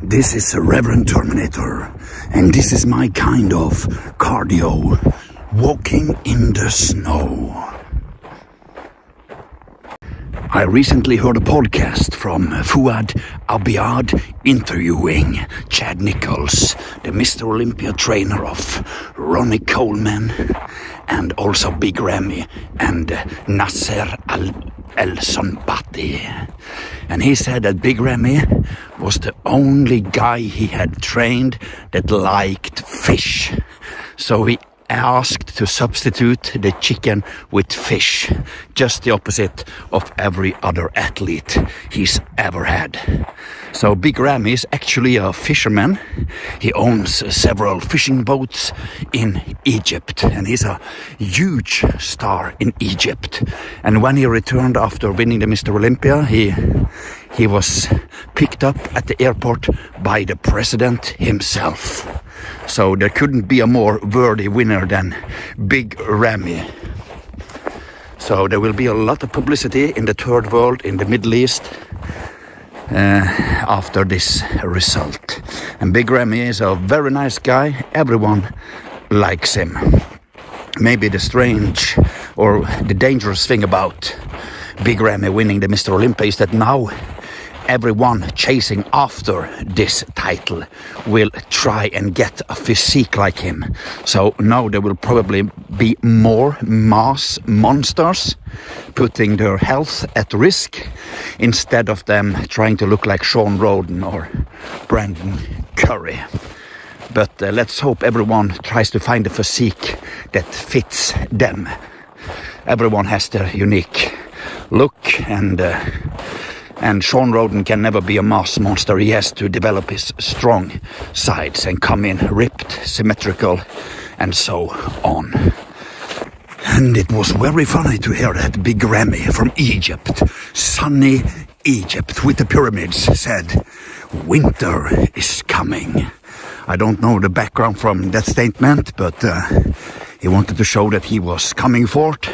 This is a Reverend Terminator, and this is my kind of cardio, walking in the snow. I recently heard a podcast from Fouad Abiad interviewing Chad Nichols, the Mr. Olympia trainer of Ronnie Coleman, and also Big Ramy and Nasser El-Sonbati. And he said that Big Ramy was the only guy he had trained that liked fish. So he asked to substitute the chicken with fish, just the opposite of every other athlete he's ever had. So Big Ramy is actually a fisherman. He owns several fishing boats in Egypt, and he's a huge star in Egypt. And when he returned after winning the Mr. Olympia, he was picked up at the airport by the president himself. So there couldn't be a more worthy winner than Big Ramy. So there will be a lot of publicity in the third world, in the Middle East, after this result. And Big Ramy is a very nice guy. Everyone likes him. Maybe the strange or the dangerous thing about Big Ramy winning the Mr. Olympia is that now everyone chasing after this title will try and get a physique like him. So now there will probably be more mass monsters putting their health at risk instead of them trying to look like Shawn Rhoden or Brandon Curry. But let's hope everyone tries to find a physique that fits them. Everyone has their unique look, and Shawn Rhoden can never be a mass monster. He has to develop his strong sides and come in ripped, symmetrical, and so on. And it was very funny to hear that Big Ramy from Egypt, sunny Egypt with the pyramids, said, "Winter is coming." I don't know the background from that statement, but he wanted to show that he was coming forth.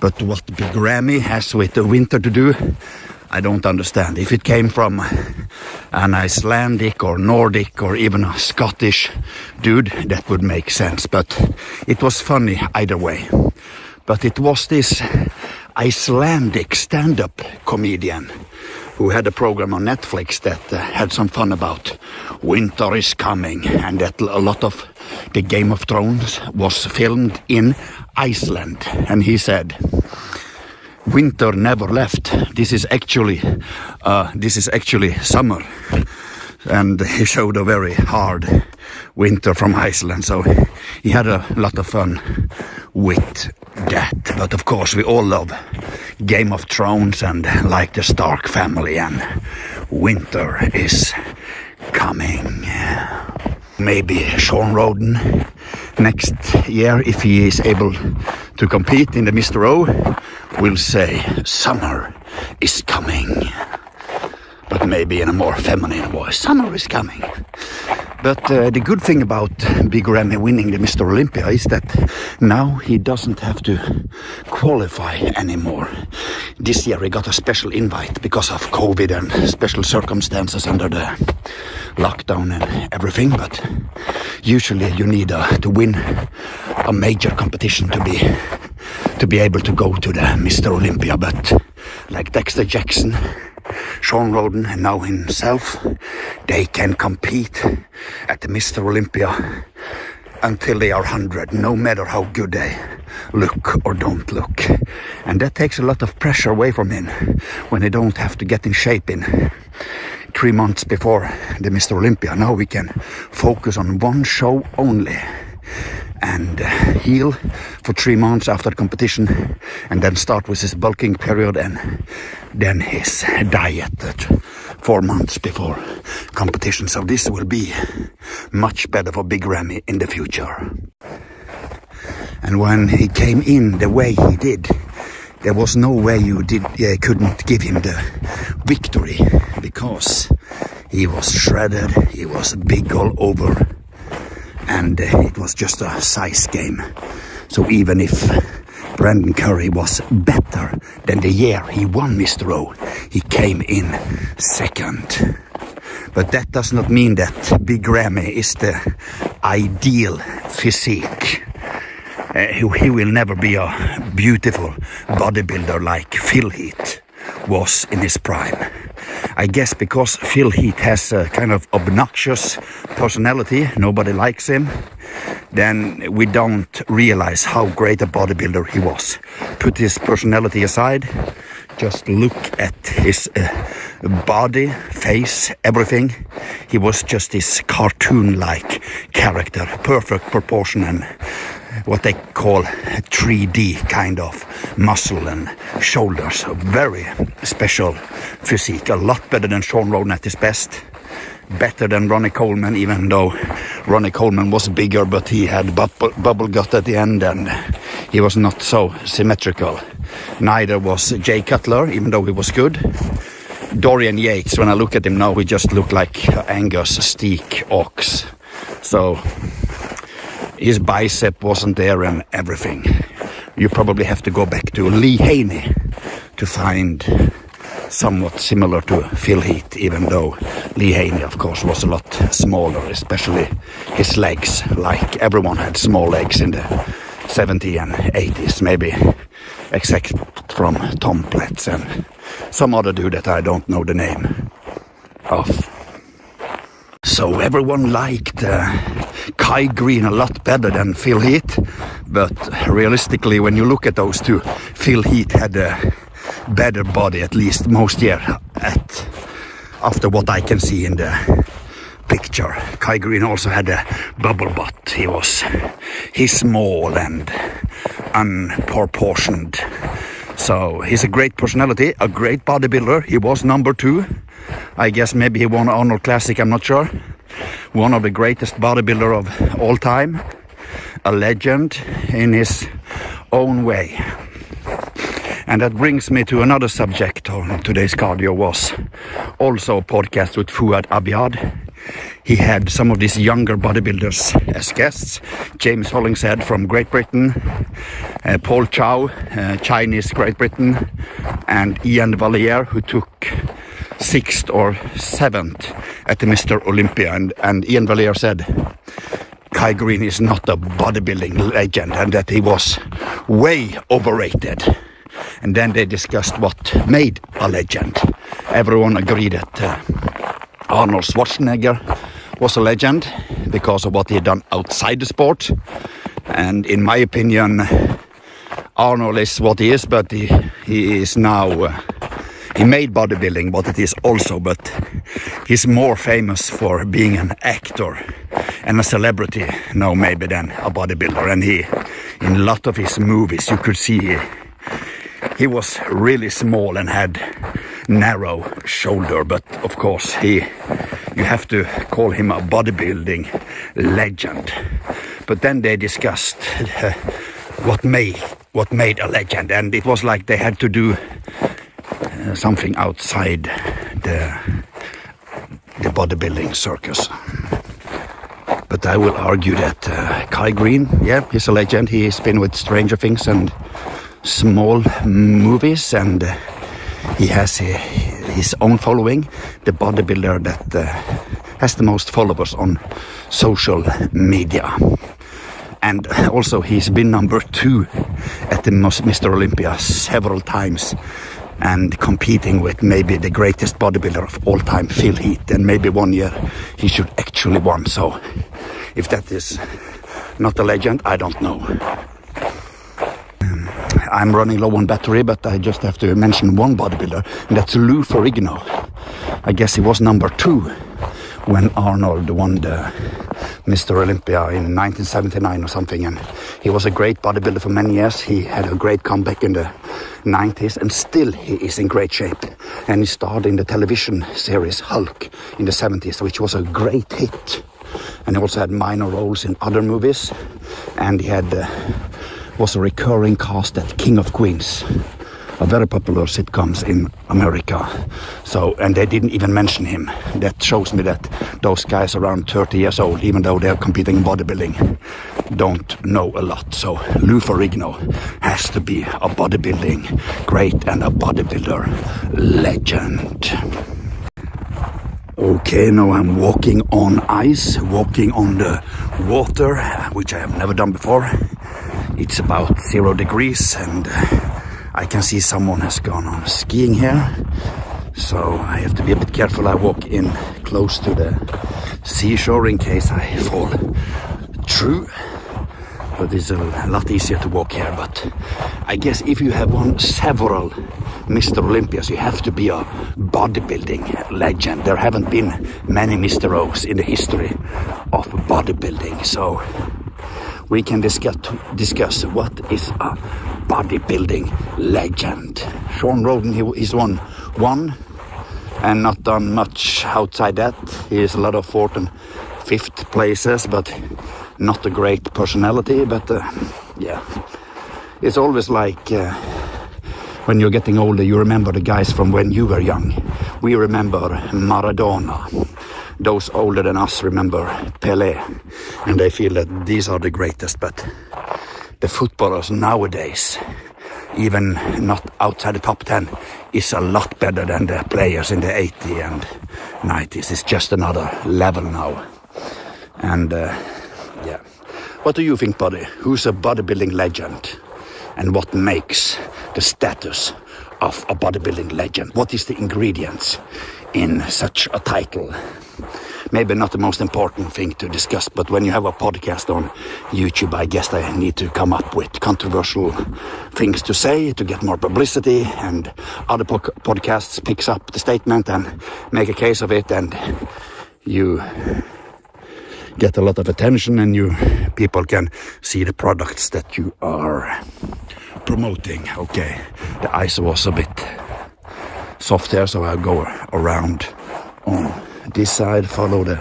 But what Big Ramy has with the winter to do, I don't understand. If it came from an Icelandic or Nordic or even a Scottish dude, that would make sense. But it was funny either way. But it was this Icelandic stand-up comedian who had a program on Netflix that had some fun about winter is coming, and that a lot of the Game of Thrones was filmed in Iceland. And he said, "Winter never left. This is actually summer." And he showed a very hard winter from Iceland. So he had a lot of fun with that. But of course, we all love Game of Thrones and like the Stark family, and winter is coming. Maybe Shawn Rhoden next year, if he is able to compete in the Mr. O, will say summer is coming. But maybe in a more feminine voice, summer is coming. But the good thing about Big Ramy winning the Mr. Olympia is that now he doesn't have to qualify anymore. This year he got a special invite because of COVID and special circumstances under the lockdown and everything. But usually you need to win a major competition to be able to go to the Mr. Olympia. But like Dexter Jackson, Shawn Rhoden, and now himself, they can compete at the Mr. Olympia until they are 100, no matter how good they look or don't look. And that takes a lot of pressure away from him when they don't have to get in shape in 3 months before the Mr. Olympia. Now we can focus on one show only and heal for 3 months after the competition, and then start with his bulking period and then his diet at 4 months before competition. So this will be much better for Big Ramy in the future. And when he came in the way he did, there was no way you couldn't give him the victory, because he was shredded, he was big all over, and it was just a size game. So even if Brandon Curry was better than the year he won Mr. O, he came in second. But that does not mean that Big Ramy is the ideal physique. He will never be a beautiful bodybuilder like Heath was in his prime. I guess because Heath has a kind of obnoxious personality, nobody likes him, then we don't realize how great a bodybuilder he was. Put his personality aside, just look at his body, face, everything. He was just this cartoon-like character, perfect proportion and what they call 3D kind of muscle and shoulders. A very special physique, a lot better than Shawn Rhoden at his best. Better than Ronnie Coleman, even though Ronnie Coleman was bigger, but he had bubble gut at the end and he was not so symmetrical. Neither was Jay Cutler, even though he was good. Dorian Yates, when I look at him now, he just looked like Angus Steak Ox. So his bicep wasn't there and everything. You probably have to go back to Lee Haney to find somewhat similar to Heath, even though Lee Haney, of course, was a lot smaller, especially his legs. Like everyone had small legs in the 70s and 80s, maybe, except from Tom Platz and some other dude that I don't know the name of. So everyone liked Kai Greene a lot better than Heath, but realistically, when you look at those two, Heath had a better body, at least most year, after what I can see in the picture. Kai Greene also had a bubble butt. He's small and unproportioned. So he's a great personality, a great bodybuilder. He was number 2. I guess maybe he won Arnold Classic, I'm not sure. One of the greatest bodybuilder of all time. A legend in his own way. And that brings me to another subject on today's cardio, was also a podcast with Fouad Abiad. He had some of these younger bodybuilders as guests. James Hollingshead from Great Britain, Paul Chow, Chinese Great Britain, and Ian Valliere, who took 6th or 7th at the Mr. Olympia. And Ian Valliere said Kai Greene is not a bodybuilding legend and that he was way overrated. And then they discussed what made a legend. Everyone agreed that Arnold Schwarzenegger was a legend because of what he had done outside the sport. And in my opinion, Arnold is what he is, but he is now... he made bodybuilding what it is also, but he's more famous for being an actor and a celebrity now maybe than a bodybuilder. And in a lot of his movies, you could see he was really small and had narrow shoulder, but of course you have to call him a bodybuilding legend. But then they discussed what made a legend, and it was like they had to do something outside the bodybuilding circus. But I will argue that Kai Greene, yeah, he's a legend. He's been with Stranger Things and small movies, and he has his own following, the bodybuilder that has the most followers on social media. And also he's been number 2 at the Mr. Olympia several times and competing with maybe the greatest bodybuilder of all time, Heath, and maybe one year he should actually win. So if that is not a legend, I don't know. I'm running low on battery, but I just have to mention one bodybuilder, and that's Lou Ferrigno. I guess he was number 2 when Arnold won the Mr. Olympia in 1979 or something, and he was a great bodybuilder for many years. He had a great comeback in the 90s, and still he is in great shape. And he starred in the television series Hulk in the 70s, which was a great hit. And he also had minor roles in other movies, and he was a recurring cast at King of Queens, a very popular sitcoms in America. So, and they didn't even mention him. That shows me that those guys around 30 years old, even though they're competing in bodybuilding, don't know a lot. So Lou Ferrigno has to be a bodybuilding great and a bodybuilder legend. Okay, now I'm walking on ice, walking on the water, which I have never done before. It's about 0 degrees and I can see someone has gone on skiing here. So I have to be a bit careful. I walk in close to the seashore in case I fall through. But it's a lot easier to walk here. But I guess if you have won several Mr. Olympias, you have to be a bodybuilding legend. There haven't been many Mr. O's in the history of bodybuilding. So we can discuss what is a bodybuilding legend. Shawn Rhoden, he's won one and not done much outside that. He has a lot of 4th and 5th places, but not a great personality. But yeah, it's always like when you're getting older, you remember the guys from when you were young. We remember Maradona. Those older than us remember Pelé, and they feel that these are the greatest. But the footballers nowadays, even not outside the top 10, is a lot better than the players in the 80s and 90s. It's just another level now. And yeah, what do you think, buddy? Who's a bodybuilding legend? And what makes the status of a bodybuilding legend? What is the ingredients in such a title? Maybe not the most important thing to discuss, but when you have a podcast on YouTube, I guess I need to come up with controversial things to say to get more publicity, and other podcasts picks up the statement and make a case of it, and you get a lot of attention, and people can see the products that you are promoting. Okay, the ice was a bit soft here, so I'll go around on this side, follow the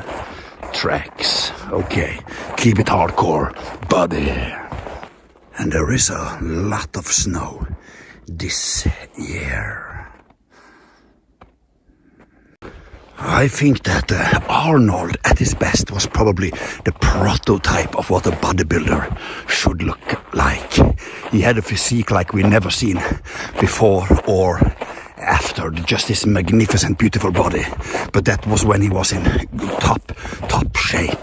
tracks. Okay, keep it hardcore, buddy. And there is a lot of snow this year. I think that Arnold at his best was probably the prototype of what a bodybuilder should look like. He had a physique like we never seen before or after, just this magnificent, beautiful body. But that was when he was in top shape.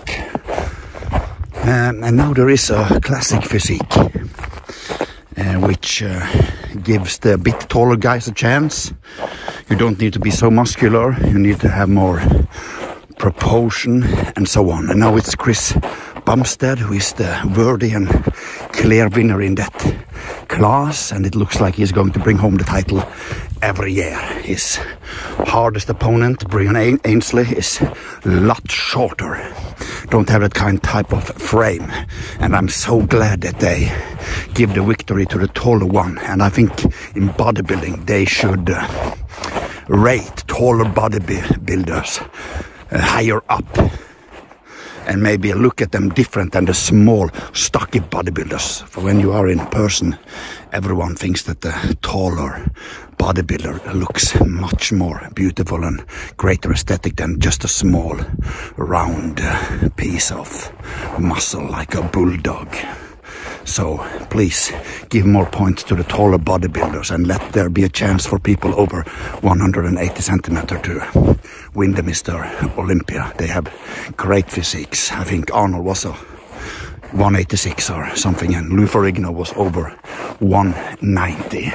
And now there is a classic physique, which gives the bit taller guys a chance. You don't need to be so muscular, you need to have more proportion and so on. And now it's Chris Bumstead who is the worthy and clear winner in that class, and it looks like he's going to bring home the title every year. His hardest opponent, Brian Ainsley, is a lot shorter, don't have that type of frame, and I'm so glad that they give the victory to the taller one. And I think in bodybuilding they should rate taller bodybuilders higher up, and maybe look at them different than the small, stocky bodybuilders. For when you are in person, everyone thinks that the taller bodybuilder looks much more beautiful and greater aesthetic than just a small, round piece of muscle like a bulldog. So please give more points to the taller bodybuilders and let there be a chance for people over 180 centimeters to win the Mr. Olympia. They have great physiques. I think Arnold was a 186 or something, and Lou Ferrigno was over 190.